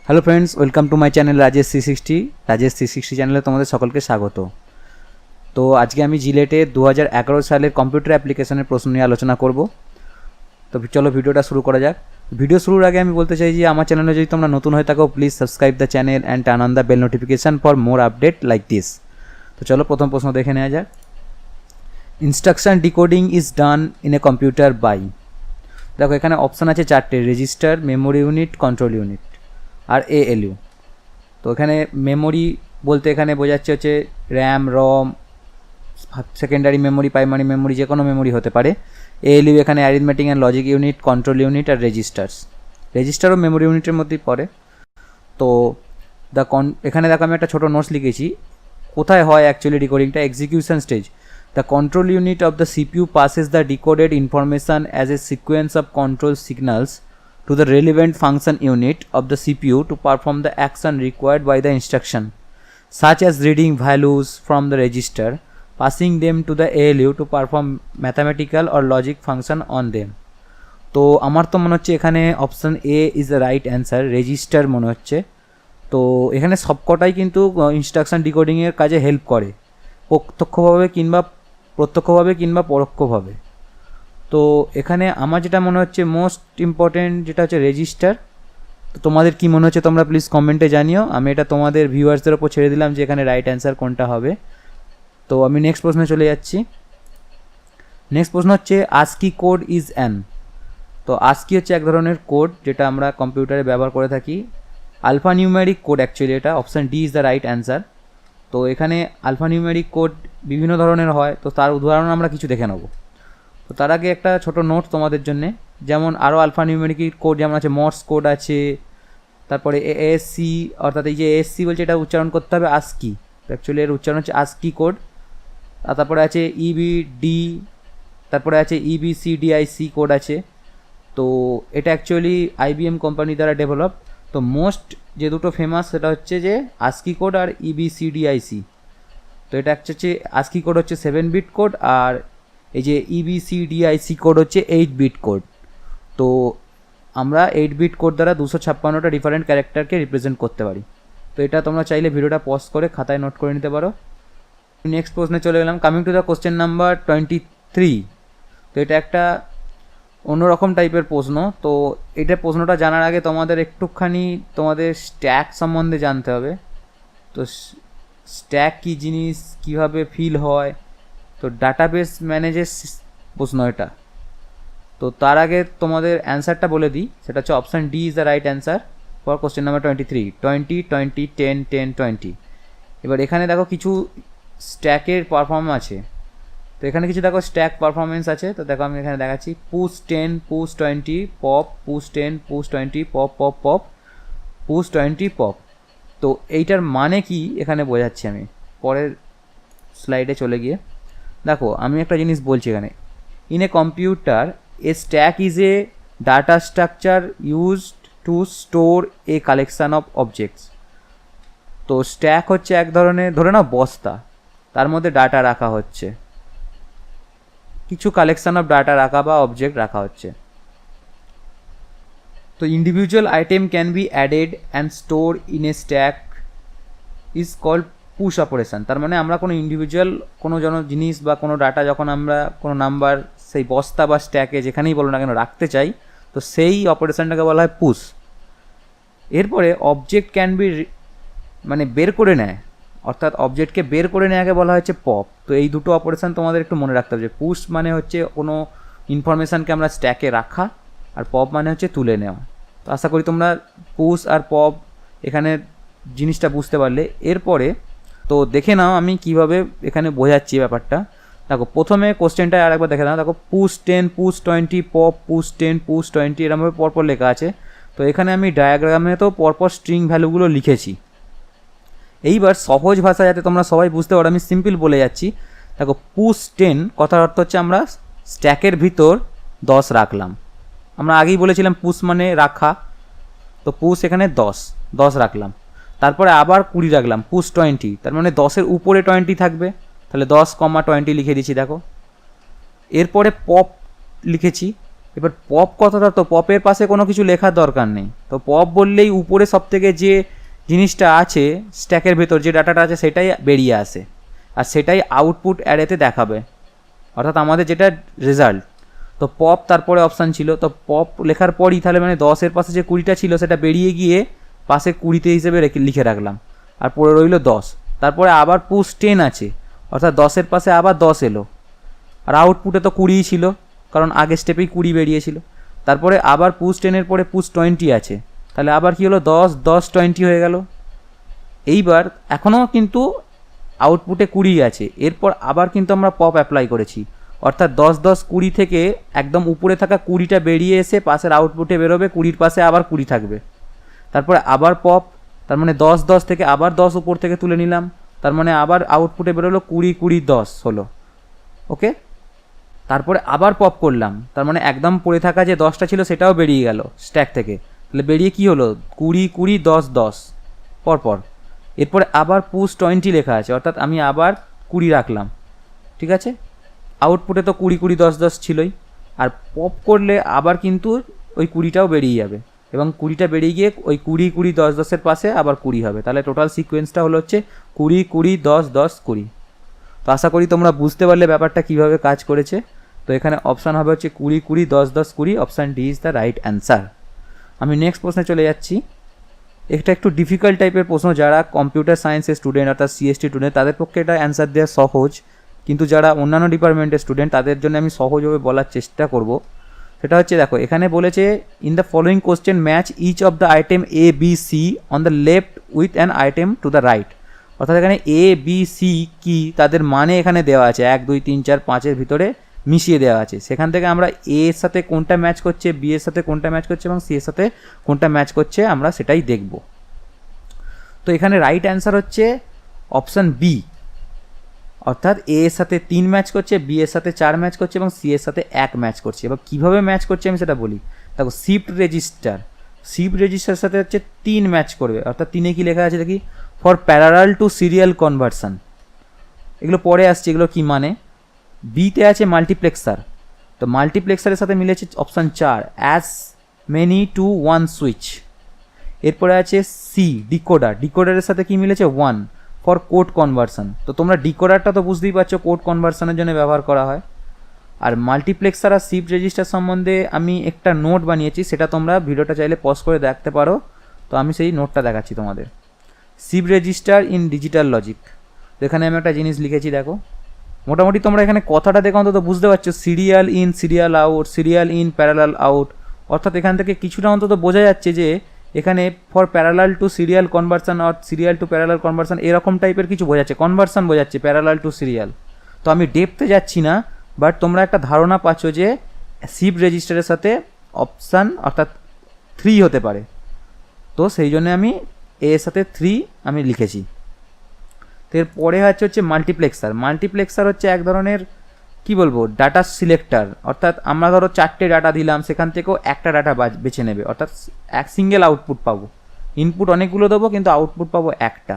Hello friends, welcome to my channel Rajesh 360। Rajesh 360 চ্যানেলে তোমাদের সকলকে স্বাগত। তো আজকে আমি জিলেটে 2011 সালের কম্পিউটার অ্যাপ্লিকেশনের প্রশ্ন নিয়ে আলোচনা করব। তো চলো ভিডিওটা শুরু করা যাক। ভিডিও শুরুর আগে আমি বলতে চাই যে আমার চ্যানেলে যদি তোমরা নতুন হয়ে থাকো, please subscribe the channel and turn on the bell notification for more update like this. তো চলো প্রথম প্রশ্ন দেখে নেওয়া যাক। Instruction decoding is done in a computer by. দেখো এখানে অপশান আছে চারটে: register, memory unit, control unit আর ALU। তো এখানে মেমোরি বলতে এখানে বোঝাচ্ছে হচ্ছে RAM, ROM, secondary memory, primary memory, যে কোনো মেমোরি হতে পারে। ALU এখানে arithmetic and logic unit, control unit R রেজিস্টারও memory ইউনিটের মধ্যেই পড়ে। তো এখানে দেখো আমি একটা ছোটো নোটস লিখেছি কোথায় হয় অ্যাকচুয়ালি ডিকোডিংটা। Execution stage, the control unit of the CPU passes the decoded information as a sequence of control signals to the relevant function unit of the CPU to perform the action required by the instruction, such as reading values from the register, passing them to the ALU to perform mathematical or logic function on them. তো আমার তো মনে হচ্ছে এখানে option A is the right answer, register মনে হচ্ছে। তো এখানে সবকটাই কিন্তু ইনস্ট্রাকশন ডিকোডিংয়ের কাজে হেল্প করে, প্রত্যক্ষভাবে কিংবা পরোক্ষভাবে। তো এখানে আমার যেটা মনে হচ্ছে মোস্ট ইম্পর্টেন্ট যেটা হচ্ছে রেজিস্টার। তো তোমাদের কি মনে হচ্ছে তোমরা প্লিজ কমেন্টে জানিও। আমি এটা তোমাদের ভিউয়ার্সদের ওপর ছেড়ে দিলাম যে এখানে রাইট অ্যান্সার কোনটা হবে। তো আমি নেক্সট প্রশ্নে চলে যাচ্ছি। নেক্সট প্রশ্ন হচ্ছে ASCII কোড ইজ অ্যান। তো ASCII হচ্ছে এক ধরনের কোড যেটা আমরা কম্পিউটারে ব্যবহার করে থাকি। আলফা নিউমেরিক কোড অ্যাকচুয়ালি এটা, option D is the right answer. তো এখানে আলফা নিউমেরিক কোড বিভিন্ন ধরনের হয়, তো তার উদাহরণ আমরা কিছু দেখে নেব। তো তার আগে একটা ছোট নোট তোমাদের জন্যে, যেমন আরও আলফা নিউমেরিক কোড যেমন আছে, মর্স কোড আছে, তারপরে ASC, অর্থাৎ এই যে ASC বলছে এটা উচ্চারণ করতে হবে ASCII, অ্যাকচুয়ালি এর উচ্চারণ হচ্ছে ASCII কোড। আর তারপরে আছে EBD, তারপরে আছে EBCDIC কোড আছে। তো এটা অ্যাকচুয়ালি IBM কোম্পানি দ্বারা ডেভেলপ। তো মোস্ট যে দুটো ফেমাস সেটা হচ্ছে যে ASCII কোড আর EBCDIC। তো এটা হচ্ছে ASCII কোড হচ্ছে 7 বিট কোড, আর এই যে EBCDIC কোড হচ্ছে 8 বিট কোড। তো আমরা 8 বিট কোড দ্বারা 256টা ডিফারেন্ট ক্যারেক্টারকে রিপ্রেজেন্ট করতে পারি। তো এটা তোমরা চাইলে ভিডিওটা পজ করে খাতায় নোট করে নিতে পারো। নেক্সট প্রশ্নে চলে গেলাম। Coming to the question number 23। তো এটা একটা অন্যরকম টাইপের প্রশ্ন। তো এটা প্রশ্নটা জানার আগে তোমাদের একটুখানি তোমাদের স্ট্যাক সম্বন্ধে জানতে হবে। তো স্ট্যাক কী জিনিস, কীভাবে ফিল হয়, তো ডাটাবেস ম্যানেজের প্রশ্ন এটা। তো তার আগে তোমাদের অ্যান্সারটা বলে দিই, সেটা হচ্ছে option D is the right answer for question number 23, 20 20 10 10 20। এবার এখানে দেখো কিছু স্ট্যাকের পারফর্ম আছে। তো এখানে কিছু দেখো স্ট্যাক পারফরমেন্স আছে। তো দেখো আমি এখানে দেখাচ্ছি push 10 push 20 pop, push 10 push 20 pop pop pop, push 20 pop. তো এইটার মানে কি এখানে বোঝাচ্ছি আমি পরের স্লাইডে চলে গিয়ে। দেখো আমি একটা জিনিস বলছি এখানে, in a computer A stack is a data structure used to store A collection of objects. তো স্ট্যাক হচ্ছে এক ধরনের, ধরে নাও বস্তা, তার মধ্যে ডাটা রাখা হচ্ছে, কিছু কালেকশান অফ ডাটা রাখা বা অবজেক্ট রাখা হচ্ছে। তো individual item can be added and store in a stack is called push operation. তার মানে আমরা কোনো ইন্ডিভিজুয়াল কোনো জিনিস বা কোনো ডাটা যখন আমরা কোনো নাম্বার সেই বস্তা বা স্ট্যাকে যেখানেই বলো না কেন রাখতে চাই, তো সেই অপারেশানটাকে বলা হয় পুশ। এরপরে অবজেক্ট ক্যান বি মানে বের করে নেয়, অর্থাৎ অবজেক্টকে বের করে নেওয়াকে বলা হচ্ছে পপ। তো এই দুটো অপারেশান তোমাদের একটু মনে রাখতে হবে, যে পুশ মানে হচ্ছে কোনো ইনফরমেশানকে আমরা স্ট্যাকে রাখা, আর পপ মানে হচ্ছে তুলে নেওয়া। তো আশা করি তোমরা পুশ আর পপ এখানে জিনিসটা বুঝতে পারলে। এরপরে তো দেখে নাও আমি কিভাবে এখানে বোঝাচ্ছি ব্যাপারটা। দেখো প্রথমে কোশ্চেনটা আর একবার দেখে নাও। দেখো push 10 push 20 pop, push 10 push 20 এরকমভাবে পরপর লেখা আছে। তো এখানে আমি ডায়াগ্রামে তো পরপর স্ট্রিং ভ্যালুগুলো লিখেছি। এইবার সহজ ভাষা যাতে তোমরা সবাই বুঝতে পারো আমি সিম্পল বলে যাচ্ছি। দেখো পুশ 10 কথার অর্থ হচ্ছে আমরা স্ট্যাকের ভিতর 10 রাখলাম। আমরা আগেই বলেছিলাম পুশ মানে রাখা, তো পুশ এখানে 10 রাখলাম। তারপরে আবার 20 রাখলাম, পুশ 20, তার মানে 10-এর উপরে 20 থাকবে, তাহলে 10, 20 লিখে দিচ্ছি দেখো। এরপরে পপ লিখেছি, এবার পপ কথাটা, তো পপের পাশে কোনো কিছু লেখার দরকার নেই, তো পপ বললেই উপরে সব থেকে যে জিনিসটা আছে স্ট্যাকের ভেতর যে ডাটাটা আছে সেটাই বেরিয়ে আসে, আর সেটাই আউটপুট অ্যারেতে দেখাবে, অর্থাৎ আমাদের যেটা রেজাল্ট। তো পপ তারপরে অপশান ছিল, তো পপ লেখার পরই তাহলে মানে 10-এর পাশে যে 20টা ছিল সেটা বেরিয়ে গিয়ে পাশে 20তে হিসেবে লিখে রাখলাম, আর পরে রইল 10। তারপরে আবার পুশ 10 আছে, অর্থাৎ 10-এর পাশে আবার 10 এলো, আর আউটপুটে তো 20 ছিল কারণ আগের স্টেপেই 20 বেরিয়েছিল। তারপরে আবার পুশ 10-এর পরে পুশ 20 আছে, তাহলে আবার কি হলো 10 10 20 হয়ে গেল। এইবার এখনও কিন্তু আউটপুটে 20 আছে, এরপর আবার কিন্তু আমরা পপ অ্যাপ্লাই করেছি, অর্থাৎ 10 10 20 থেকে একদম উপরে থাকা 20টা বেরিয়ে এসে পাশের আউটপুটে বেরোবে, 20-র পাশে আবার 20 থাকবে। তারপরে আবার পপ, তার মানে 10 10 থেকে আবার 10 উপর থেকে তুলে নিলাম, তার মানে আবার আউটপুটে বেরোলো 20 20 10 হলো। ওকে, তারপরে আবার পপ করলাম, তার মানে একদম পড়ে থাকা যে 10টা ছিল সেটাও বেরিয়ে গেল স্ট্যাক থেকে, তাহলে বেরিয়ে কি হলো 20 20 10 10 পরপর। এরপরে আবার পুশ 20 লেখা আছে, অর্থাৎ আমি আবার 20 রাখলাম, ঠিক আছে। আউটপুটে তো 20 20 10 10 ছিলই, আর পপ করলে আবার কিন্তু ওই 20টাও বেরিয়ে যাবে, এবং 20টা বেরিয়ে গিয়ে ওই 20 20 10 10-এর পাশে আবার 20 হবে, তাহলে টোটাল সিকোয়েন্সটা হলো হচ্ছে 20 20 10 10 20। তো আশা করি তোমরা বুঝতে পারলে ব্যাপারটা কীভাবে কাজ করেছে। তো এখানে অপশান হবে হচ্ছে 20 20 10 10 20, option D is the right answer. আমি নেক্সট প্রশ্নে চলে যাচ্ছি। এটা একটু ডিফিকাল্ট টাইপের প্রশ্ন, যারা কম্পিউটার সায়েন্সের স্টুডেন্ট অর্থাৎ সিএসটি স্টুডেন্ট তাদের পক্ষে এটা অ্যান্সার দেওয়া সহজ, কিন্তু যারা অন্যান্য ডিপার্টমেন্টের স্টুডেন্ট তাদের জন্য আমি সহজভাবে বলার চেষ্টা করব। সেটা হচ্ছে, দেখো এখানে বলেছে in the following question match each of the item A B C on the left with an item to the right. অর্থাৎ এখানে এ বি সি কি তাদের মানে এখানে দেওয়া আছে 1 2 3 4 5-এর ভিতরে মিশিয়ে দেওয়া আছে, সেখান থেকে আমরা এ এর সাথে কোনটা ম্যাচ করছে, বি এর সাথে কোনটা ম্যাচ করছে এবং সি এর সাথে কোনটা ম্যাচ করছে আমরা সেটাই দেখব। তো এখানে রাইট অ্যান্সার হচ্ছে অপশান বি, অর্থাৎ এ এর সাথে 3 ম্যাচ করছে, বি এর সাথে 4 ম্যাচ করছে এবং সি এর সাথে 1 ম্যাচ করছে। এবার কীভাবে ম্যাচ করছে আমি সেটা বলি। দেখো শিফট রেজিস্টার সাথে হচ্ছে 3 ম্যাচ করবে, অর্থাৎ 3-এ কী লেখা আছে দেখি, for parallel to serial conversion. এগুলো পরে আসছে এগুলো কি মানে। বিতে আছে মাল্টিপ্লেক্সার, তো মাল্টিপ্লেক্সারের সাথে মিলেছে option 4 as many two 1 switch. এরপরে আছে সি ডিকোডারের সাথে কি মিলেছে 1 ফর কোড কনভার্সন। তো তোমরা ডিকোডারটা তো বুঝতেই পারছো কোড কনভার্সনের জন্য ব্যবহার করা হয়। আর মাল্টিপ্লেক্সার আর শিফট রেজিস্টার সম্বন্ধে আমি একটা নোট বানিয়েছি, সেটা তোমরা ভিডিওটা চাইলে পজ করে দেখতে পারো। তো আমি সেই নোটটা দেখাচ্ছি তোমাদের। Shift register in digital logic, এখানে আমি একটা জিনিস লিখেছি দেখো, মোটামুটি তোমরা এখানে কথাটা দেখো অন্তত বুঝতে পারছো, serial in serial out, serial in parallel out, অর্থাৎ এখান থেকে কিছুটা অন্তত বোঝা যাচ্ছে যে এখানে for parallel to serial conversion আর সিরিয়াল টু প্যারালাল কনভার্সন এরকম টাইপের কিছু বোঝাচ্ছে, কনভার্সন বোঝাচ্ছে প্যারালাল টু সিরিয়াল। তো আমি ডেপথে যাচ্ছি না, বাট তোমরা একটা ধারণা পাচ্ছ যে শিফট রেজিস্টারের সাথে অপশান অর্থাৎ 3 হতে পারে, তো সেই জন্য আমি এর সাথে 3 আমি লিখেছি। তো এরপরে হচ্ছে মাল্টিপ্লেক্সার হচ্ছে এক ধরনের কি বলবো ডাটা সিলেক্টার, অর্থাৎ আমরা ধরো 4টে ডাটা দিলাম, সেখান থেকেও একটা ডাটা বেছে নেবে, অর্থাৎ এক সিঙ্গেল আউটপুট পাবো। ইনপুট অনেকগুলো দেবো কিন্তু আউটপুট পাবো একটা।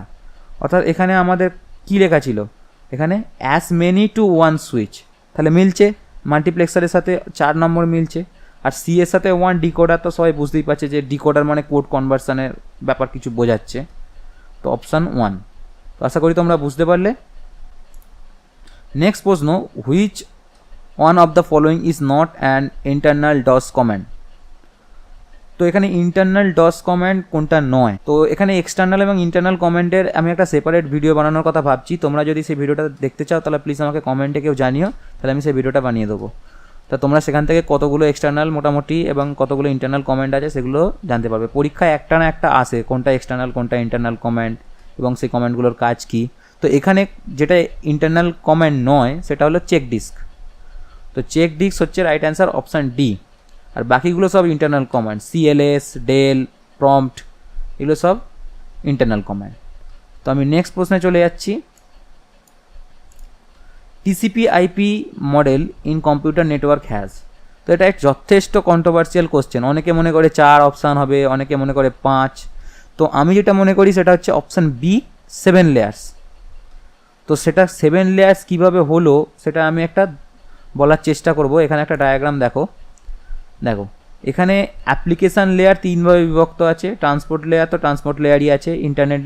অর্থাৎ এখানে আমাদের কি লেখা ছিল, এখানে অ্যাজ মেনি টু 1 সুইচ, তাহলে মিলছে মাল্টিপ্লেক্সারের সাথে 4 নম্বর মিলছে। আর সি এর সাথে 1 ডিকোডার, তো সবাই বুঝতেই পারছে যে ডিকোডার মানে কোড কনভার্সনের ব্যাপার কিছু বোঝাচ্ছে, তো অপশান 1। তো আশা করি তোমরা বুঝতে পারলে। নেক্সট প্রশ্ন, which one of the following is not an internal DOS command. তো এখানে ইন্টারনাল ডস কমান্ড কোনটা নয়, তো এখানে এক্সটার্নাল এবং ইন্টারনাল কমান্ডের আমি একটা সেপারেট ভিডিও বানানোর কথা ভাবছি। তোমরা যদি সেই ভিডিওটা দেখতে চাও তাহলে প্লিজ আমাকে কমেন্টে কেউ জানিও, তাহলে আমি সেই ভিডিওটা বানিয়ে দেবো। তা তোমরা সেখান থেকে কতগুলো এক্সটার্নাল মোটামুটি এবং কতগুলো ইন্টারনাল কমান্ড আছে সেগুলো জানতে পারবে। পরীক্ষায় একটা না একটা আসে কোনটা এক্সটার্নাল কোনটা ইন্টারনাল কমান্ড এবং সেই কমান্ডগুলোর কাজ কী। তো এখানে যেটা ইন্টারনাল কমান্ড নয় সেটা হলো চেক ডিস্ক, তো চেক ডিস্ক হচ্ছে রাইট অ্যান্সার অপশান ডি। আর বাকিগুলো সব internal command, CLS, del, prompt, এগুলো সব ইন্টারনাল কমান্ড। তো আমি নেক্সট প্রশ্নে চলে যাচ্ছি। TCP IP model in computer network has, তো এটা এক যথেষ্ট কন্ট্রোভার্সিয়াল কোশ্চেন। অনেকে মনে করে 4 অপশান হবে, অনেকে মনে করে 5, তো আমি যেটা মনে করি সেটা হচ্ছে অপশান বি 7 লেয়ার্স। তো সেটা 7 লেয়ার্স কীভাবে হলো সেটা আমি একটা বলার চেষ্টা করব। এখানে একটা ডায়াগ্রাম দেখো, দেখো এখানে অ্যাপ্লিকেশান লেয়ার তিনভাবে বিভক্ত আছে, ট্রান্সপোর্ট লেয়ার তো ট্রান্সপোর্ট লেয়ারই আছে, ইন্টারনেট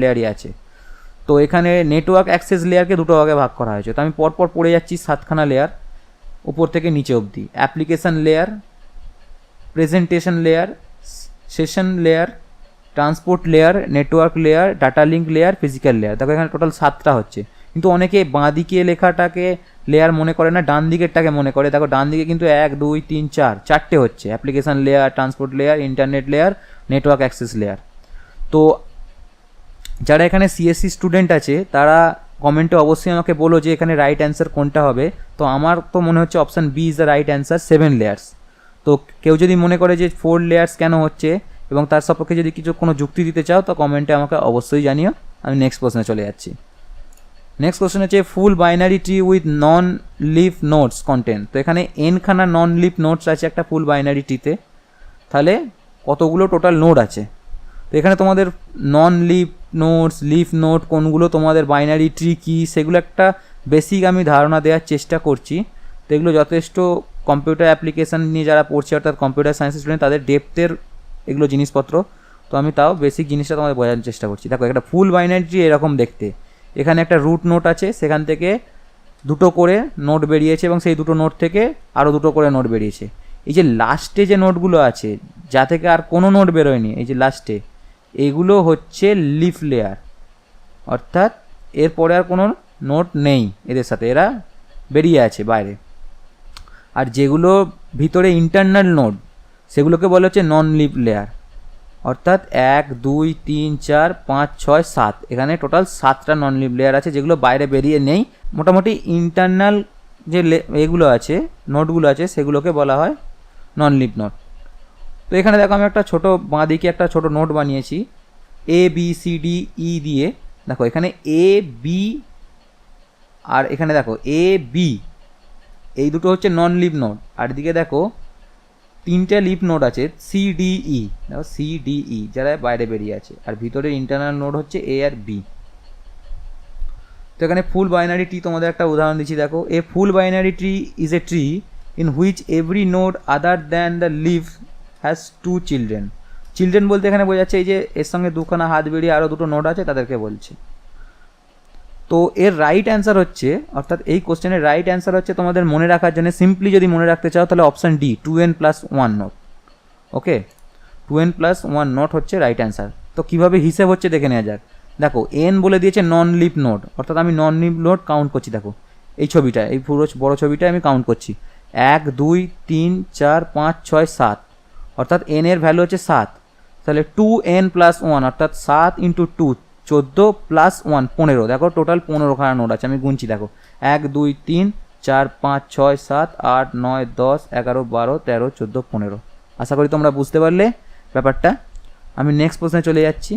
লেয়ারই আছে। তো এখানে নেটওয়ার্ক অ্যাক্সেস লেয়ারকে দুটো ভাগে ভাগ করা হয়েছে। তো আমি পরপর পড়ে যাচ্ছি 7খানা লেয়ার উপর থেকে নিচে অবধি। Application layer, presentation layer, session layer, transport layer, network layer, data link layer, physical layer. দেখো এখানে টোটাল 7টা হচ্ছে, কিন্তু অনেকে বাঁ দিকে লেখাটাকে লেয়ার মনে করে না, ডান দিকেরটাকে মনে করে। দেখো ডান দিকে কিন্তু 1 2 3 4 চারটে হচ্ছে, application layer, transport layer, internet layer, network access layer. তো যারা এখানে সিএসসি স্টুডেন্ট আছে তারা কমেন্টে অবশ্যই আমাকে বলো যে এখানে রাইট অ্যান্সার কোনটা হবে। তো আমার তো মনে হচ্ছে option B is the right answer, 7 layers. তো কেউ যদি মনে করে যে 4 লেয়ার্স কেন হচ্ছে এবং তার সপক্ষে যদি কোনো যুক্তি দিতে চাও তো কমেন্টে আমাকে অবশ্যই জানিও। আমি নেক্সট প্রশ্নে চলে যাচ্ছি। নেক্সট কোশ্চেন হচ্ছে full binary tree with non leaf notes content. তো এখানে এনখানা নন লিফ নোটস আছে একটা ফুল বাইনারি ট্রিতে, তাহলে কতগুলো টোটাল নোড আছে? তো এখানে তোমাদের নন লিফ নোটস, লিফ নোট কোনগুলো, তোমাদের বাইনারি ট্রি কী, সেগুলো একটা বেসিক আমি ধারণা দেওয়ার চেষ্টা করছি। তো এগুলো যথেষ্ট কম্পিউটার অ্যাপ্লিকেশান নিয়ে যারা পড়ছে অর্থাৎ কম্পিউটার সায়েন্স স্টুডেন্ট তাদের ডেপথের এগুলো জিনিসপত্র। তো আমি তাও বেসিক জিনিসটা তোমাদের বোঝানোর চেষ্টা করছি। দেখো একটা ফুল বাইনারি ট্রি এরকম দেখতে, এখানে একটা রুট নোট আছে, সেখান থেকে দুটো করে নোট বেরিয়েছে এবং সেই দুটো নোট থেকে আরও দুটো করে নোট বেরিয়েছে। এই যে লাস্টে যে নোটগুলো আছে যা থেকে আর কোনো নোট বেরোয়নি, এই যে লাস্টে, এগুলো হচ্ছে লিফ লেয়ার, অর্থাৎ এরপরে আর কোনো নোট নেই এদের সাথে, এরা বেরিয়ে আছে বাইরে। আর যেগুলো ভিতরে ইন্টারনাল নোড সেগুলোকে বলা হচ্ছে নন লিফ লেয়ার, অর্থাৎ 1 2 3 4 5 6 7, এখানে টোটাল 7টা নন লিভ লেয়ার আছে যেগুলো বাইরে বেরিয়ে নেই। মোটামুটি ইন্টারনাল যে এগুলো আছে, নোটগুলো আছে, সেগুলোকে বলা হয় নন লিভ নোট। তো এখানে দেখো আমি একটা ছোটো বাঁ দিকে একটা ছোটো নোট বানিয়েছি ABCDE দিয়ে। দেখো এখানে AB আর এখানে দেখো AB, এই দুটো হচ্ছে নন লিভ নোট। আর এদিকে দেখো 3টে লিফ নোড আছে CDE, দেখো CDE যারা বাইরে বেরিয়ে আছে, আর ভিতরে ইন্টারনাল নোড হচ্ছে A আর B। তো এখানে ফুল বাইনারি ট্রি তোমাদের একটা উদাহরণ দিচ্ছি। দেখো a full binary tree is a tree in which every node other than the leaf has 2 children. Children বলতে এখানে বোঝাচ্ছে এই যে এর সঙ্গে দুখানা হাত বেরিয়ে আরও দুটো নোড আছে তাদেরকে বলছে। তো এর রাইট অ্যান্সার হচ্ছে, অর্থাৎ এই কোশ্চেনের রাইট অ্যান্সার হচ্ছে তোমাদের মনে রাখার জন্য, সিম্পলি যদি মনে রাখতে চাও তাহলে অপশান ডি 2n+1 নোট। ওকে, 2n+1 নোট হচ্ছে রাইট অ্যান্সার। তো কীভাবে হিসেব হচ্ছে দেখে নেওয়া যাক। দেখো এন বলে দিয়েছে নন লিভ নোট, অর্থাৎ আমি নন লিভ নোট কাউন্ট করছি। দেখো এই ছবিটা, এই পুরো বড়ো ছবিটা আমি কাউন্ট করছি 1 2 3 4 5 6 7, অর্থাৎ এন এর ভ্যালু হচ্ছে 7। তাহলে 2n+1 অর্থাৎ 7 × 2 14 + 1 15। দেখো টোটাল 15খানা নোট আছে, আমি গুনছি। দেখো 1 2 3 4 5 6 7 8 9 10 11 12 13 14 15। আশা করি তোমরা বুঝতে পারলে ব্যাপারটা। আমি নেক্সট প্রশ্নে চলে যাচ্ছি।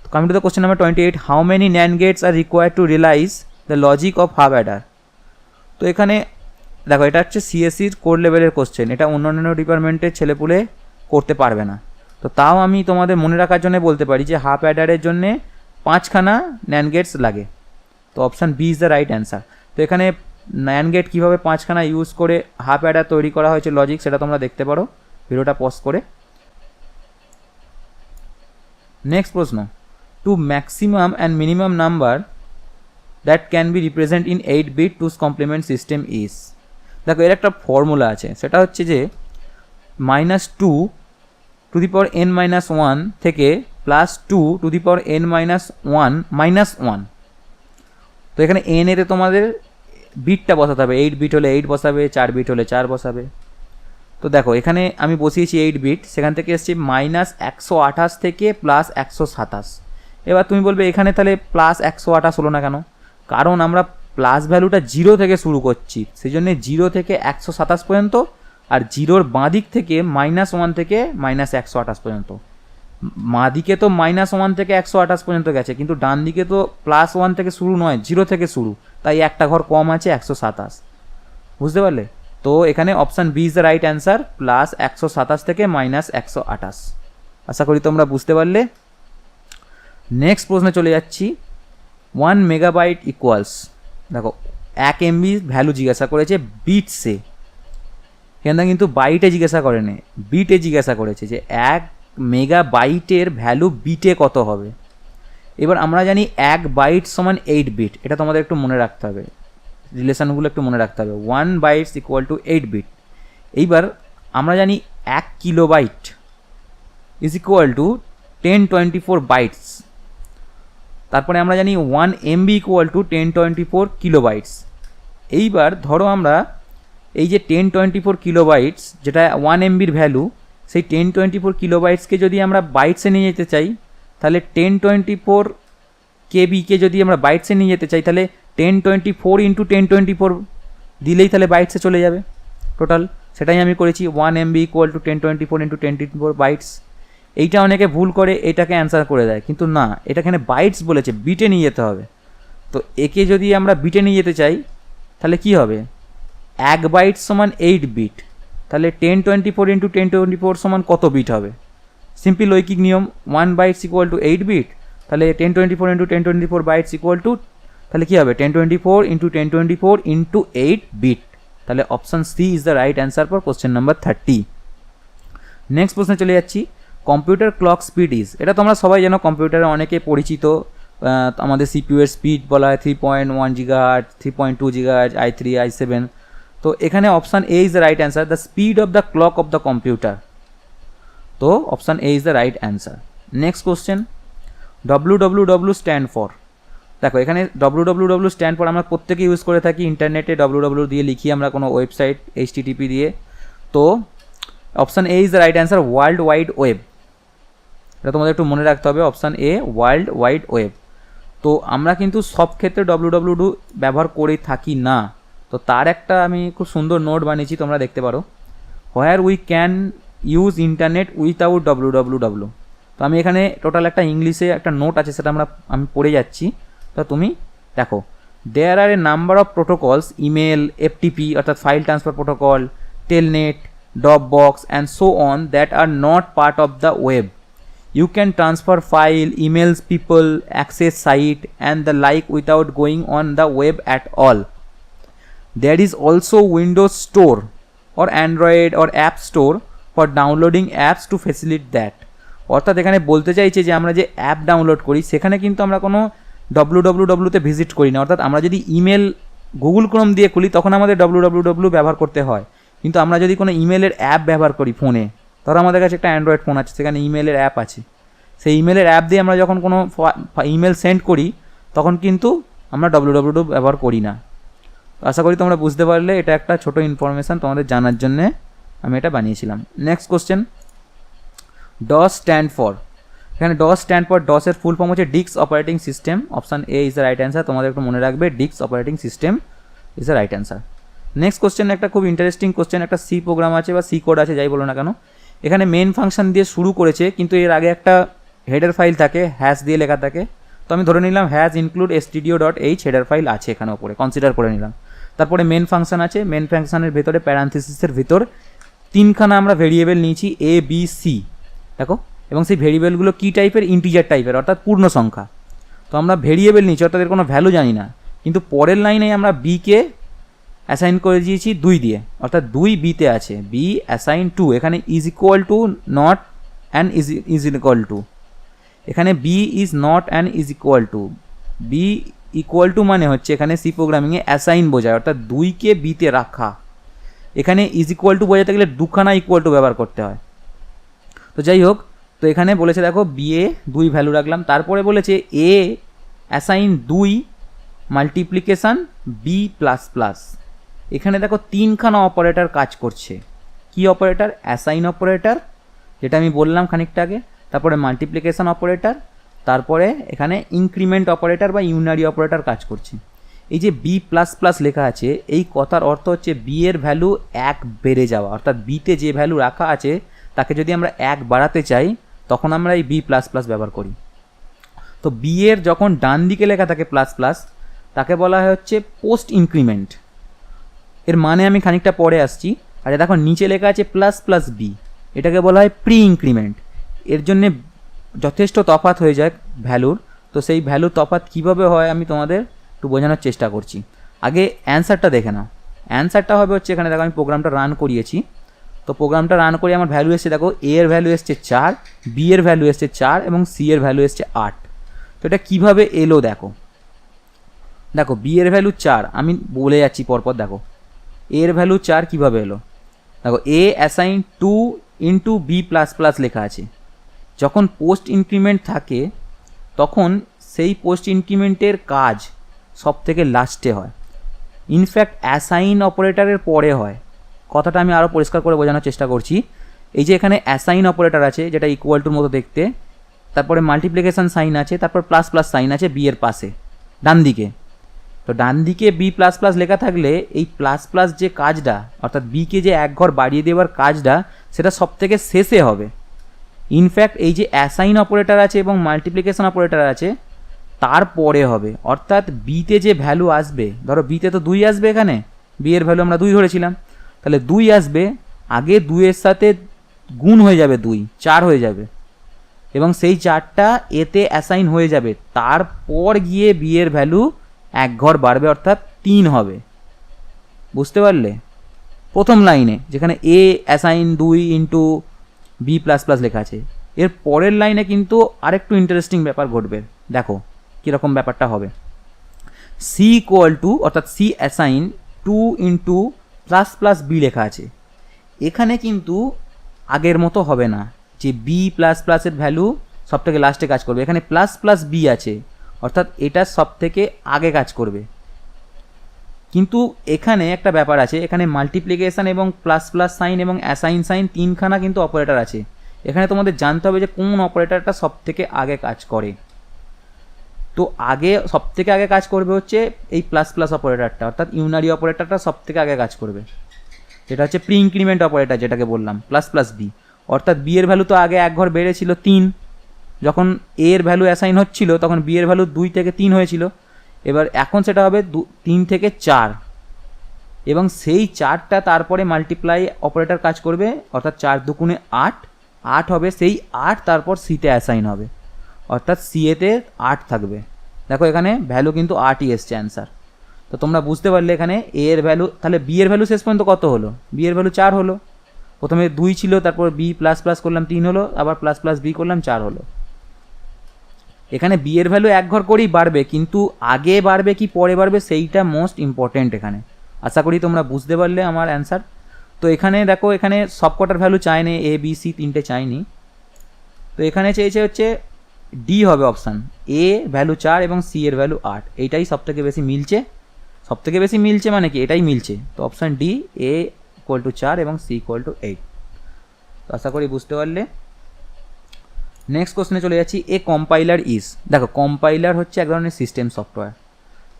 তো coming to the question number 28, how many NAND gates are required to realize the logic of half adder. তো এখানে দেখো এটা হচ্ছে সিএসসির কোর লেভেলের কোশ্চেন, এটা অন্যান্য ডিপার্টমেন্টের ছেলেপুলে করতে পারবে না। তো তাও আমি তোমাদের মনে রাখার জন্য বলতে পারি যে হাফ অ্যাডারের জন্যে 5খানা NAND গেটস লাগে। তো option B is the right answer. তো এখানে NAND গেট কীভাবে 5খানা ইউজ করে হাফ অ্যাডার তৈরি করা হয়েছে লজিক, সেটা তোমরা দেখতে পারো ভিডিওটা পজ করে। নেক্সট প্রশ্ন, to maximum and minimum number that can be represent in 8-bit two's complement system is. দেখো এর একটা ফর্মুলা আছে, সেটা হচ্ছে যে -2n-1 থেকে +2n-1 তো এখানে n এতে তোমাদের বিটটা বসাতে হবে। 8 বিট হলে 8 বসাবে, 4 বিট হলে 4 বসাবে। তো দেখো এখানে আমি বসিয়েছি 8 বিট, সেখান থেকে এসেছি -128 থেকে +127। এবার তুমি বলবে এখানে তাহলে +128 হলো না কেন? কারণ আমরা প্লাস ভ্যালুটা 0 থেকে শুরু করছি, সেই জন্য 0 থেকে 127 পর্যন্ত, আর 0-র বাঁ দিক থেকে -1 থেকে -128 পর্যন্ত। বাঁ দিকে তো -1 থেকে 128 পর্যন্ত গেছে, কিন্তু ডান দিকে তো +1 থেকে শুরু নয়, 0 থেকে শুরু, তাই একটা ঘর কম আছে 127। বুঝতে পারলে? তো এখানে option B is the right answer, +127 থেকে -128। আশা করি তোমরা বুঝতে পারলে। নেক্সট প্রশ্নে চলে যাচ্ছি। 1 মেগাবাইট ইকুয়ালস, দেখো 1 MB ভ্যালু জিজ্ঞাসা করেছে বিটসে। এখানে কিন্তু বাইটে জিজ্ঞাসা করেনি, বিটে জিজ্ঞাসা করেছে যে 1 মেগাবাইটের ভ্যালু বিটে কত হবে। এবার আমরা জানি 1 বাইট সমান 8 বিট, এটা তোমাদের একটু মনে রাখতে হবে, রিলেশনগুলো একটু মনে রাখতে হবে। 1 বাইটস ইকুয়াল টু 8 বিট। এইবার আমরা জানি 1 kilobyte is equal to 1024 bytes. তারপরে আমরা জানি 1 এমবি ইকুয়াল টু 1024 কিলোবাইটস। এইবার ধরো আমরা এই যে 1024 কিলোবাইটস, যেটা 1 এমবির ভ্যালু, সেই 1024 কিলোবাইটসকে যদি আমরা বাইটসে নিয়ে যেতে চাই, তাহলে 1024 কেবিকে যদি আমরা বাইটসে নিয়ে যেতে চাই, তাহলে 1024 ইন্টু 1024 দিলেই তাহলে বাইটসে চলে যাবে টোটাল। সেটাই আমি করেছি, 1 MB equal to 1024 into 1024 bytes. এইটা অনেকে ভুল করে এটাকে অ্যান্সার করে দেয়, কিন্তু না, এটা এখানে বাইটস বলেছে, বিটে নিয়ে যেতে হবে। তো একে যদি আমরা বিটে নিয়ে যেতে চাই তাহলে কি হবে, 1 বাইট সমান 8 বিট, তাহলে 1024 ইন্টু 1024 সমান কত বিট হবে? সিম্পল লৈকিক নিয়ম, 1 বাইটস ইকুয়াল টু 8 বিট, তাহলে 1024 ইন্টু 1024 বাইটস ইকুয়াল টু, তাহলে কী হবে, 1024 ইন্টু 1024 ইন্টু 8 বিট। তাহলে option C is the right answer for question number 30। Next প্রশ্নে চলে যাচ্ছি, কম্পিউটার ক্লক স্পিড ইজ, এটা তোমরা সবাই জানো, কম্পিউটারে অনেকে পরিচিত, আমাদের সিপিইউ এর স্পিড বলা হয় 3.1 GHz, 3.2 GHz, i3, i7। তো এখানে option A is the right answer, the speed of the clock of the computer. তো option A is the right answer. Next question, www stand for. দেখো এখানে www stand for আমরা প্রত্যেকে use করে থাকি, ইন্টারনেটে www দিয়ে লিখি আমরা কোনো ওয়েবসাইট, HTTP দিয়ে। তো option A is the right answer, world wide web. এটা তোমাদের একটু মনে রাখতে হবে, option a world wide web. তো আমরা কিন্তু সব ক্ষেত্রে www ব্যবহার করে থাকি না, তো তার একটা আমি খুব সুন্দর নোট বানিয়েছি, তোমরা দেখতে পারো, where we can use internet without www। তো আমি এখানে টোটাল একটা ইংলিশে একটা নোট আছে, সেটা আমি পড়ে যাচ্ছি, তো তুমি দেখো, there are a number of protocols, email, FTP অর্থাৎ file transfer protocol, telnet, Dropbox and so on that are not part of the web. You can transfer file, emails, people, access site and the like without going on the web at all. There is also Windows Store or Android or App Store for downloading apps to facilitate that. অর্থাৎ এখানে বলতে চাইছে যে আমরা যে app download করি সেখানে কিন্তু আমরা কোনো www-তে ভিজিট করি না। অর্থাৎ আমরা যদি ইমেল গুগল ক্রোম দিয়ে খুলি তখন আমাদের www ব্যবহার করতে হয়, কিন্তু আমরা যদি কোনো ইমেলের অ্যাপ ব্যবহার করি ফোনে, ধরো আমাদের কাছে একটা অ্যান্ড্রয়েড ফোন আছে, সেখানে ইমেলের অ্যাপ আছে, সেই ইমেলের অ্যাপ দিয়ে আমরা যখন কোনো ইমেল সেন্ড করি তখন কিন্তু আমরা www ব্যবহার করি না। আশা করি তোমরা বুঝতে পারলে, এটা একটা ছোটো ইনফরমেশান তোমাদের জানার জন্যে আমি এটা বানিয়েছিলাম। Next question, DOS stand for. এখানে ডস স্ট্যান্ড ফর, ডসের ফুল ফর্ম হচ্ছে ডিক্স operating system. Option A is the right answer, তোমাদের একটু মনে রাখবে, ডিক্স operating system is the right answer. Next question একটা খুব ইন্টারেস্টিং কোশ্চেন, একটা সি প্রোগ্রাম আছে বা সি কোড আছে, যাই বলো না কেন। এখানে মেন ফাংশন দিয়ে শুরু করেছে, কিন্তু এর আগে একটা হেডার ফাইল থাকে, হ্যাশ দিয়ে লেখা থাকে। তো আমি ধরে নিলাম hash include stdio.h header file আছে এখানে ওপরে, কনসিডার করে নিলাম। তারপরে মেন ফাংশন আছে, মেন ফাংশনের ভেতরে প্যারান্থিসিসের ভিতর 3খানা আমরা ভেরিয়েবল নিয়েছি, A, B, C, দেখো, এবং সেই ভেরিয়েবলগুলো কী টাইপের, ইন্টিজার টাইপের, অর্থাৎ পূর্ণ সংখ্যা। তো আমরা ভেরিয়েবল নিয়েছি, অর্থাৎ এর কোনো ভ্যালু জানি না, কিন্তু পরের লাইনে আমরা বিকে অ্যাসাইন করে দিয়েছি 2 দিয়ে, অর্থাৎ 2 বিতে আছে, বি অ্যাসাইন 2। এখানে is equal to not and is equal to, এখানে B is not and is equal to. B equal to মানে হচ্ছে এখানে সি প্রোগ্রামিংয়ে অ্যাসাইন বোঝায়, অর্থাৎ 2কে বিতে রাখা। এখানে ইজ ইকুয়াল টু বোঝাতে গেলে 2খানা ইকুয়াল টু ব্যবহার করতে হয়। তো যাই হোক, তো এখানে বলেছে দেখো বি এ 2 ভ্যালু রাখলাম, তারপরে বলেছে A assign 2 multiplication B plus plus. এখানে দেখো 3খানা অপারেটর কাজ করছে। কি অপারেটর? অ্যাসাইন অপারেটর, যেটা আমি বললাম খানিকটা আগে, তারপরে মাল্টিপ্লিকেশান অপারেটর, তারপরে এখানে ইনক্রিমেন্ট অপারেটর বা ইউনারি অপারেটর কাজ করছে। এই যে বি প্লাস প্লাস লেখা আছে, এই কথার অর্থ হচ্ছে বি এর ভ্যালু 1 বেড়ে যাওয়া, অর্থাৎ বিতে যে ভ্যালু রাখা আছে তাকে যদি আমরা 1 বাড়াতে চাই তখন আমরা এই বি প্লাস প্লাস ব্যবহার করি। তো বি এর যখন ডান দিকে লেখা থাকে প্লাস প্লাস, তাকে বলা হয় হচ্ছে পোস্ট ইনক্রিমেন্ট। এর মানে আমি খানিকটা পরে আসছি। আর দেখো নিচে লেখা আছে প্লাস প্লাস বি, এটাকে বলা হয় প্রি ইনক্রিমেন্ট। এর জন্যে যথেষ্ট তফাৎ হয়ে যায় ভ্যালুর। তো সেই ভ্যালু তফাৎ কীভাবে হয় আমি তোমাদের একটু বোঝানোর চেষ্টা করছি। আগে অ্যান্সারটা দেখে নাও। অ্যান্সারটা হবে হচ্ছে এখানে দেখো আমি প্রোগ্রামটা রান করিয়েছি, তো প্রোগ্রামটা রান করে আমার ভ্যালু এসছে দেখো এ এর ভ্যালু এসছে 4, বি এর ভ্যালু এসছে 4 এবং সি এর ভ্যালু এসছে 8। তো এটা কীভাবে এলো দেখো, দেখো বি এর ভ্যালু 4, আমি বলে যাচ্ছি পরপর, দেখো এ এর ভ্যালু 4 কীভাবে এলো, দেখো A assign 2 into B plus plus লেখা আছে। যখন পোস্ট ইনক্রিমেন্ট থাকে তখন সেই পোস্ট ইনক্রিমেন্টের কাজ সব থেকে লাস্টে হয়, ইনফ্যাক্ট অ্যাসাইন অপারেটরের পরে হয়। কথাটা আমি আরও পরিষ্কার করে বোঝানোর চেষ্টা করছি। এই যে এখানে অ্যাসাইন অপারেটর আছে যেটা ইকুয়াল টুর মতো দেখতে, তারপরে মাল্টিপ্লিকেশন সাইন আছে, তারপর প্লাস প্লাস সাইন আছে বি এর পাশে ডান দিকে। তো ডান দিকে বি প্লাস প্লাস লেখা থাকলে এই প্লাস প্লাস যে কাজটা, অর্থাৎ বিকে যে এক ঘর বাড়িয়ে দেওয়ার কাজটা, সেটা সব থেকে শেষে হবে। ইনফ্যাক্ট এই যে অ্যাসাইন অপারেটর আছে এবং মাল্টিপ্লিকেশন অপারেটর আছে তারপরে হবে, অর্থাৎ বিতে যে ভ্যালু আসবে, ধরো বিতে তো 2 আসবে, এখানে বি এর ভ্যালু আমরা 2 ধরেছিলাম, তাহলে 2 আসবে, আগে 2 এর সাথে গুণ হয়ে যাবে 2, 4 হয়ে যাবে এবং সেই 4টা এতে অ্যাসাইন হয়ে যাবে, তারপর গিয়ে বি এর ভ্যালু এক ঘর বাড়বে, অর্থাৎ 3 হবে। বুঝতে পারলে? প্রথম লাইনে যেখানে A assign 2 into B plus plus লেখা আছে, এর পরের লাইনে কিন্তু আরেকটু ইন্টারেস্টিং ব্যাপার ঘটবে, দেখো কীরকম ব্যাপারটা হবে। সি ইকুয়াল টু, অর্থাৎ C assign 2 into plus plus B লেখা আছে, এখানে কিন্তু আগের মতো হবে না যে বি প্লাস প্লাসের ভ্যালু সব থেকে লাস্টে কাজ করবে, এখানে প্লাস প্লাস বি আছে, অর্থাৎ এটা সব থেকে আগে কাজ করবে। কিন্তু এখানে একটা ব্যাপার আছে, এখানে মাল্টিপ্লিকেশন এবং প্লাস প্লাস সাইন এবং অ্যাসাইন সাইন 3খানা কিন্তু অপারেটর আছে, এখানে তোমাদের জানতে হবে যে কোন অপারেটরটা সব থেকে আগে কাজ করে। তো আগে সব থেকে আগে কাজ করবে হচ্ছে এই প্লাস প্লাস অপারেটরটা, অর্থাৎ ইউনারি অপারেটরটা সব থেকে আগে কাজ করবে, যেটা হচ্ছে প্রি ইনক্রিমেন্ট অপারেটর যেটাকে বললাম, প্লাস প্লাস বি। অর্থাৎ বি এর ভ্যালু তো আগে এক ঘর বেড়েছিল 3, যখন এ এর ভ্যালু অ্যাসাইন হচ্ছিল তখন বি এর ভ্যালু 2 থেকে 3 হয়েছিল, এবার এখন সেটা হবে 3 থেকে 4, এবং সেই 4টা তারপরে মাল্টিপ্লাই অপারেটর কাজ করবে, অর্থাৎ 4 দুগুণে 8, 8 হবে, সেই 8 তারপর সিতে অ্যাসাইন হবে, অর্থাৎ সি এতে 8 থাকবে। দেখো এখানে ভ্যালু কিন্তু 8ই এসছে অ্যান্সার। তো তোমরা বুঝতে পারলে এখানে এ এর ভ্যালু, তাহলে বি এর ভ্যালু শেষ পর্যন্ত কত হলো, বি এর ভ্যালু 4 হলো, প্রথমে 2 ছিল, তারপর বি প্লাস প্লাস করলাম 3 হলো, আবার প্লাস প্লাস বি করলাম 4 হলো। এখানে বি এর ভ্যালু এক ঘর করেই বাড়বে, কিন্তু আগে বাড়বে কি পরে বাড়বে সেইটা মোস্ট ইম্পর্টেন্ট এখানে। আশা করি তোমরা বুঝতে পারলে আমার অ্যান্সার। তো এখানে দেখো এখানে সবকটার ভ্যালু চায়নি, এ বি সি 3টে চাইনি, তো এখানে চেয়েছে হচ্ছে ডি হবে অপশান, এ ভ্যালু 4 এবং সি এর ভ্যালু 8, এইটাই সব থেকে বেশি মিলছে। সব থেকে বেশি মিলছে মানে কি, এটাই মিলছে, তো option D, A equal to 4 এবং সি ইকুয়াল টু 8। তো আশা করি বুঝতে পারলে। নেক্সট কোশ্চেনে চলে যাচ্ছি, এ কম্পাইলার ইজ। দেখো কম্পাইলার হচ্ছে এক ধরনের সিস্টেম সফটওয়্যার,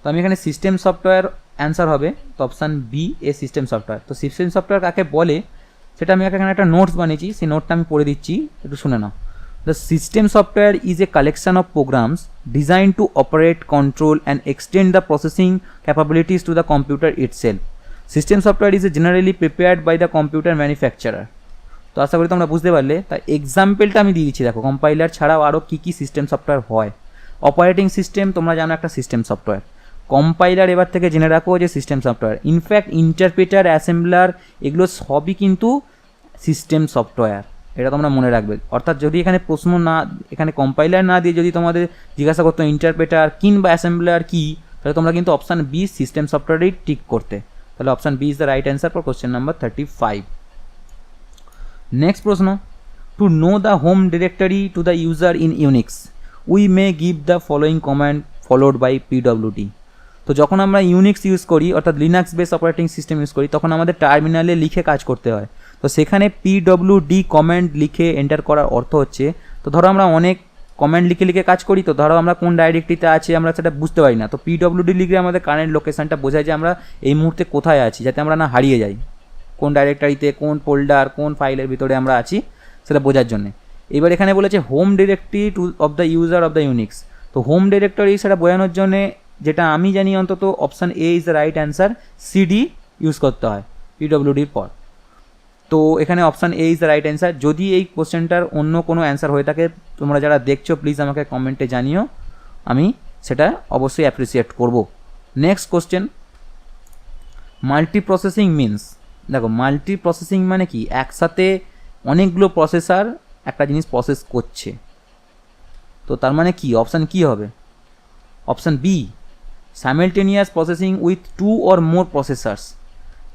তো আমি এখানে সিস্টেম সফটওয়্যার অ্যান্সার হবে, তো option B, A system software. তো সিস্টেম সফটওয়্যার কাকে বলে সেটা আমি এখানে একটা নোটস বানিয়েছি, সেই নোটটা আমি পড়ে দিচ্ছি, একটু শুনে নাও। The system software is a collection of programs designed to operate, control, and extend the processing capabilities to the computer itself. System software is generally prepared by the computer manufacturer. তো আশা করি তোমরা বুঝতে পারলে। তাই এক্সাম্পলটা আমি দিয়ে দিচ্ছি, দেখো কম্পাইলার ছাড়াও আরও কী কী সিস্টেম সফটওয়্যার হয়। অপারেটিং সিস্টেম তোমরা জানো একটা সিস্টেম সফটওয়্যার, কম্পাইলার এবার থেকে জেনে রাখো যে system software, in fact interpreter, assembler, এগুলো সবই কিন্তু সিস্টেম সফটওয়্যার, এটা তোমরা মনে রাখবে। অর্থাৎ যদি এখানে প্রশ্ন না, এখানে কম্পাইলার না দিয়ে যদি তোমাদের জিজ্ঞাসা করতো ইন্টারপ্রেটার কিংবা অ্যাসেম্বলার কি, তাহলে তোমরা কিন্তু অপশান বি সিস্টেম সফটওয়্যারই টিক করতে। তাহলে option B is the right answer for question number 35। নেক্সট প্রশ্ন, to know the home directory to the user in Unix we may give the following command followed by PWD. তো যখন আমরা Unix use করি, অর্থাৎ Linux base operating system use করি, তখন আমাদের টার্মিনালে লিখে কাজ করতে হয়। তো সেখানে পিডব্লিউডি কমেন্ট লিখে এন্টার করার অর্থ হচ্ছে, তো ধরো আমরা অনেক কমেন্ট লিখে লিখে কাজ করি, তো ধরো আমরা কোন ডাইরেক্টরিতে আছি আমরা সেটা বুঝতে পারি না, তো পিডব্লিউডি লিখলে আমাদের কারেন্ট লোকেশনটা বোঝায় যে আমরা এই মুহূর্তে কোথায় আছি, যাতে আমরা না হারিয়ে যাই, কোন ডাইরেক্টরিতে, কোন ফোল্ডার, কোন ফাইলের ভিতরে আমরা আছি সেটা বোঝার জন্যে। এবার এখানে বলেছে home directory to of the user of the Unix. তো হোম ডিরেক্টরি সেটা বোঝানোর জন্যে, যেটা আমি জানি অন্তত, option A is the right answer, CD use করতে হয় পিডব্লিউডির পর। তো এখানে option A is the right answer. যদি এই কোশ্চেনটার অন্য কোনো অ্যান্সার হয়ে থাকে, তোমরা যারা দেখছো প্লিজ আমাকে কমেন্টে জানিও, আমি সেটা অবশ্যই অ্যাপ্রিসিয়েট করব। Next question, multi processing means, দেখো মাল্টি প্রসেসিং মানে কি, একসাথে অনেকগুলো প্রসেসর একটা জিনিস প্রসেস করছে। তো তার মানে কি, অপশান কি হবে, option B simultaneous processing with 2 or more processors.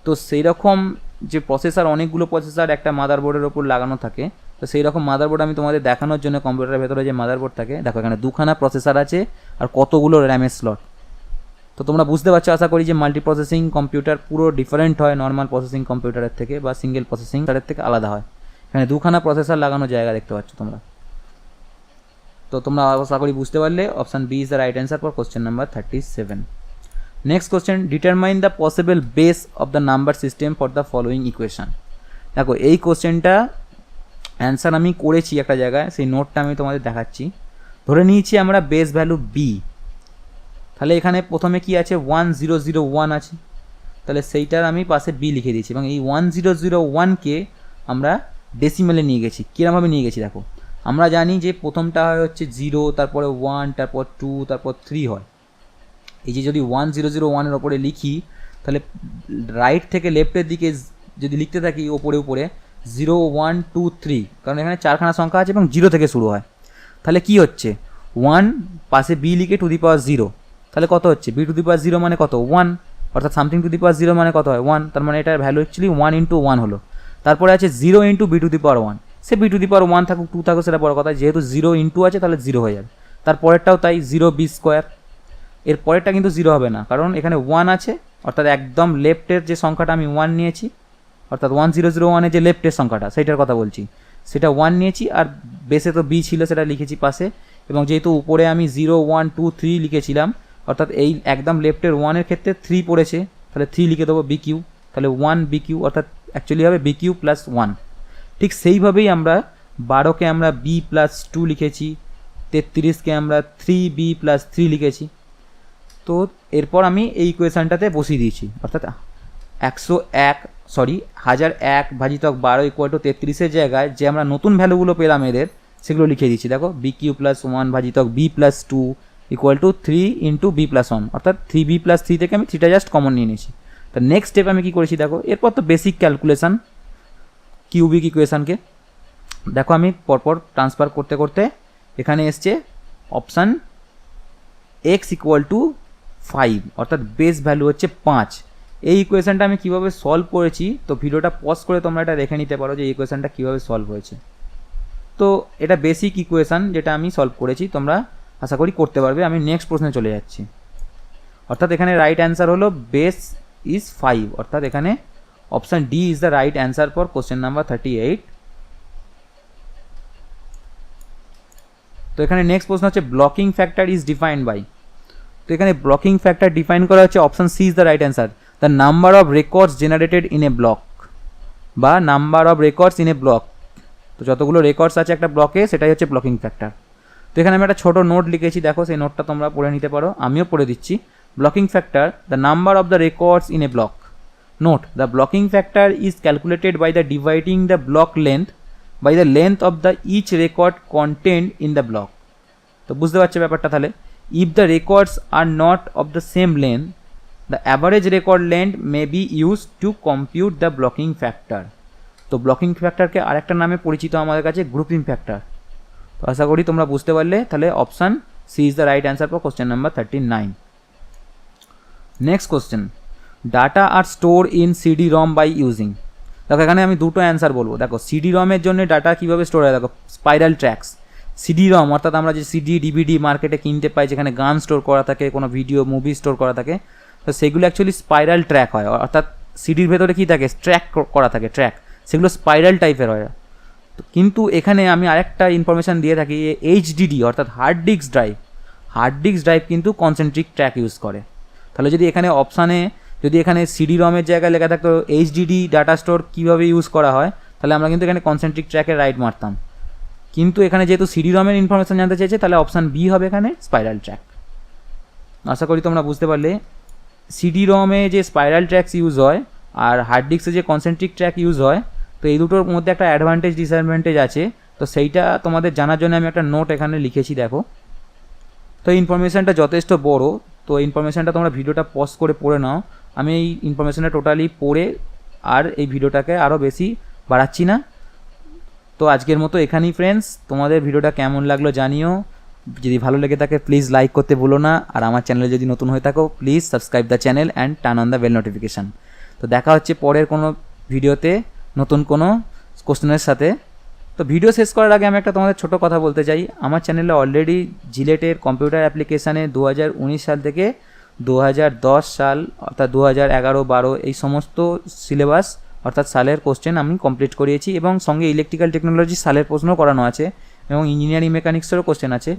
তো সেই রকম যে প্রসেসর, অনেকগুলো প্রসেসর একটা মাদারবোর্ডের ওপর লাগানো থাকে, তো সেই রকম মাদারবোর্ড আমি তোমাদের দেখানোর জন্য কম্পিউটারের ভেতরে যে মাদারবোর্ড থাকে, দেখো এখানে 2খানা প্রসেসর আছে আর কতগুলো র্যামের স্লট। তো তোমরা বুঝতে পারছো আশা করি যে মাল্টি প্রসেসিং কম্পিউটার পুরো ডিফারেন্ট হয় নর্মাল প্রসেসিং কম্পিউটারের থেকে, বা সিঙ্গেল প্রসেসিং তাদের থেকে আলাদা হয়। এখানে 2খানা প্রসেসর লাগানো জায়গা দেখতে পাচ্ছ তোমরা। তো তোমরা আশা করি বুঝতে পারলে option B is the right answer for question number 37। Next question, determine the possible base of the number system for the following equation. দেখো এই কোশ্চেনটা অ্যান্সার আমি করেছি একটা জায়গায়, সেই নোটটা আমি তোমাদের দেখাচ্ছি। ধরে নিয়েছি আমরা বেস ভ্যালু বি, তাহলে এখানে প্রথমে কি আছে 1001 আছে, তাহলে সেইটার আমি পাশে বি লিখে দিয়েছি, এবং এই 1001কে আমরা ডেসিমেলে নিয়ে গেছি। কীরকমভাবে নিয়ে গেছি দেখো, আমরা জানি যে প্রথমটা হয় হচ্ছে 0, তারপরে 1, তারপর 2, তারপর 3 হয়। এই যে যদি 1001-এর ওপরে লিখি, তাহলে রাইট থেকে লেফটের দিকে যদি লিখতে থাকি ওপরে উপরে 0, 1, 2, 3, কারণ এখানে 4খানা সংখ্যা আছে এবং 0 থেকে শুরু হয়, তাহলে কি হচ্ছে 1 পাশে বি লিখে টু দি পাওয়ার 0, তাহলে কত হচ্ছে বি টু দি পাওয়ার 0 মানে কত 1, অর্থাৎ সামথিং টু দি পাওয়ার 0 মানে কত হয় 1, তার মানে এটার ভ্যালু অ্যাকচুয়ালি 1 × 1 হলো। তারপরে আছে 0 × B to the power 1, say B to the power 1 থাকুক 2 থাকুক সেটা বড় কথা, যেহেতু 0 × আছে তাহলে 0 হয়ে যাবে। তারপরেরটাও তাই 0b², এর পরেরটা কিন্তু 0 হবে না, কারণ এখানে 1 আছে, অর্থাৎ একদম লেফটের যে সংখ্যাটা আমি 1 নিয়েছি, অর্থাৎ 1001-এর যে লেফটের সংখ্যাটা সেইটার কথা বলছি, সেটা 1 নিয়েছি, আর বেসে তো বি ছিল সেটা লিখেছি পাশে, এবং যেহেতু উপরে আমি 0, 1, 2, 3 লিখেছিলাম, অর্থাৎ এই একদম লেফটের 1-এর ক্ষেত্রে 3 পড়েছে, তাহলে 3 লিখে দেবো BQ, তাহলে 1BQ, অর্থাৎ অ্যাকচুয়ালি হবে BQ + 1। ঠিক সেইভাবেই আমরা 12কে আমরা B+2 লিখেছি, 33কে আমরা 3B + 3 লিখেছি। তো এরপর আমি এই ইকুয়েশানটাতে বসিয়ে দিয়েছি, অর্থাৎ 1001/12 = 33-এর জায়গায় যে আমরা নতুন ভ্যালুগুলো পেলাম এদের, সেগুলো লিখে দিচ্ছি। দেখো BQ + 1/B+2 = 3 × B+1, অর্থাৎ 3B + 3 থেকে আমি 3টা জাস্ট কমন নিয়ে নিয়েছি। তো নেক্সট স্টেপ আমি কী করেছি দেখো, এরপর তো বেসিক ক্যালকুলেশান কিউবিক ইকুয়েশানকে দেখো আমি পরপর ট্রান্সফার করতে করতে এখানে এসছে অপশান x = 5, অর্থাৎ বেস ভ্যালু হচ্ছে 5। এই ইকুয়েশানটা আমি কীভাবে সলভ করেছি, তো ভিডিওটা পজ করে তোমরা এটা দেখে নিতে পারো যে এই ইকুয়েশানটা কীভাবে সলভ হয়েছে। তো এটা বেসিক ইকুয়েশান যেটা আমি সলভ করেছি, তোমরা আশা করি করতে পারবে। আমি নেক্সট প্রশ্নে চলে যাচ্ছি, অর্থাৎ এখানে রাইট অ্যান্সার হলো বেস ইজ 5, অর্থাৎ এখানে option D is the right answer for question number 38। তো এখানে নেক্সট প্রশ্ন হচ্ছে blocking factor is defined by. তো এখানে ব্লকিং ফ্যাক্টর ডিফাইন করা হচ্ছে, option C is the right answer, the number of records generated in a block, বা number of records in a block. তো যতগুলো রেকর্ডস আছে একটা ব্লকে সেটাই হচ্ছে ব্লকিং ফ্যাক্টর। তো এখানে আমি একটা ছোটো নোট লিখেছি, দেখো সেই নোটটা তোমরা পড়ে নিতে পারো, আমিও পড়ে দিচ্ছি। Blocking factor, the number of the records in a block. Note, the blocking factor is calculated by the dividing the block length by the length of the each record content in the block. তো বুঝতে পারছো ব্যাপারটা তাহলে, if the records are not of the same length, the average record length may be used to compute the blocking factor. তো blocking ফ্যাক্টরকে আরেকটা নামে পরিচিত আমাদের কাছে গ্রুপিং ফ্যাক্টর। তো আশা করি তোমরা বুঝতে পারলে, তাহলে option C is the right answer for question number 39। Next question, data are store in CD-ROM by using. দেখো এখানে আমি দুটো অ্যান্সার বলবো। দেখো CD-ROM-এর জন্য ডাটা কীভাবে স্টোর হয়, দেখো স্পাইরাল ট্র্যাকস। CD-ROM অর্থাৎ আমরা যে CD DVD মার্কেটে কিনতে পাই, যেখানে গান স্টোর করা থাকে, কোনো ভিডিও মুভি স্টোর করা থাকে, তো সেগুলো অ্যাকচুয়ালি স্পাইরাল ট্র্যাক হয়, অর্থাৎ সিডির ভেতরে কী থাকে ট্র্যাক করা থাকে, ট্র্যাক, সেগুলো স্পাইরাল টাইপের হয়। কিন্তু এখানে আমি আরেকটা ইনফরমেশান দিয়ে থাকি, HDD অর্থাৎ হার্ড ডিস্ক ড্রাইভ কিন্তু কনসেন্ট্রিক ট্র্যাক ইউজ করে। তাহলে যদি এখানে অপশানে যদি এখানে CD-ROM-এর জায়গায় লেখা থাকতো HDD ডাটা স্টোর কীভাবে ইউজ করা হয়, তাহলে আমরা কিন্তু এখানে কনসেন্ট্রিক ট্র্যাকের রাইট মারতাম। কিন্তু এখানে যেহেতু CD-ROM-এর ইনফরমেশান জানতে চেয়েছে, তাহলে অপশান বি হবে এখানে স্পাইরাল ট্র্যাক। আশা করি তোমরা বুঝতে পারলে, CD-ROM-এ যে স্পাইরাল ট্র্যাকস ইউজ হয় আর হার্ড ডিস্কে যে কনসেন্ট্রিক ট্র্যাক ইউজ হয়, তো এই দুটোর মধ্যে একটা অ্যাডভান্টেজ ডিসঅ্যাডভান্টেজ আছে। তো সেইটা তোমাদের জানার জন্য আমি একটা নোট এখানে লিখেছি, দেখো। তো এই ইনফরমেশানটা যথেষ্ট বড়, তো এই ইনফরমেশানটা তোমরা ভিডিওটা পজ করে পড়ে নাও, আমি এই ইনফরমেশানটা টোটালি পড়ে আর এই ভিডিওটাকে আরও বেশি বাড়াচ্ছি না। তো আজকের মতো এখানেই ফ্রেন্ডস, তোমাদের ভিডিওটা কেমন লাগলো জানিও। যদি ভালো লেগে থাকে প্লিজ লাইক করতে ভুলো না, আর আমার চ্যানেলে যদি নতুন হয়ে থাকো please subscribe the channel and turn on the bell notification. তো দেখা হচ্ছে পরের কোনো ভিডিওতে নতুন কোনো কোশ্চেনের সাথে। তো ভিডিও শেষ করার আগে আমি একটা তোমাদের ছোটো কথা বলতে চাই। আমার চ্যানেলে অলরেডি জিলেটের কম্পিউটার অ্যাপ্লিকেশানে 2019 সাল থেকে 2010 সাল অর্থাৎ 2011-12 এই সমস্ত সিলেবাস অর্থাৎ সালের কোশ্চেন আমি কমপ্লিট করিয়েছি, এবং সঙ্গে ইলেকট্রিক্যাল টেকনোলজি সালের প্রশ্নও করানো আছে, এবং ইঞ্জিনিয়ারিং মেকানিক্সেরও কোশ্চেন আছে।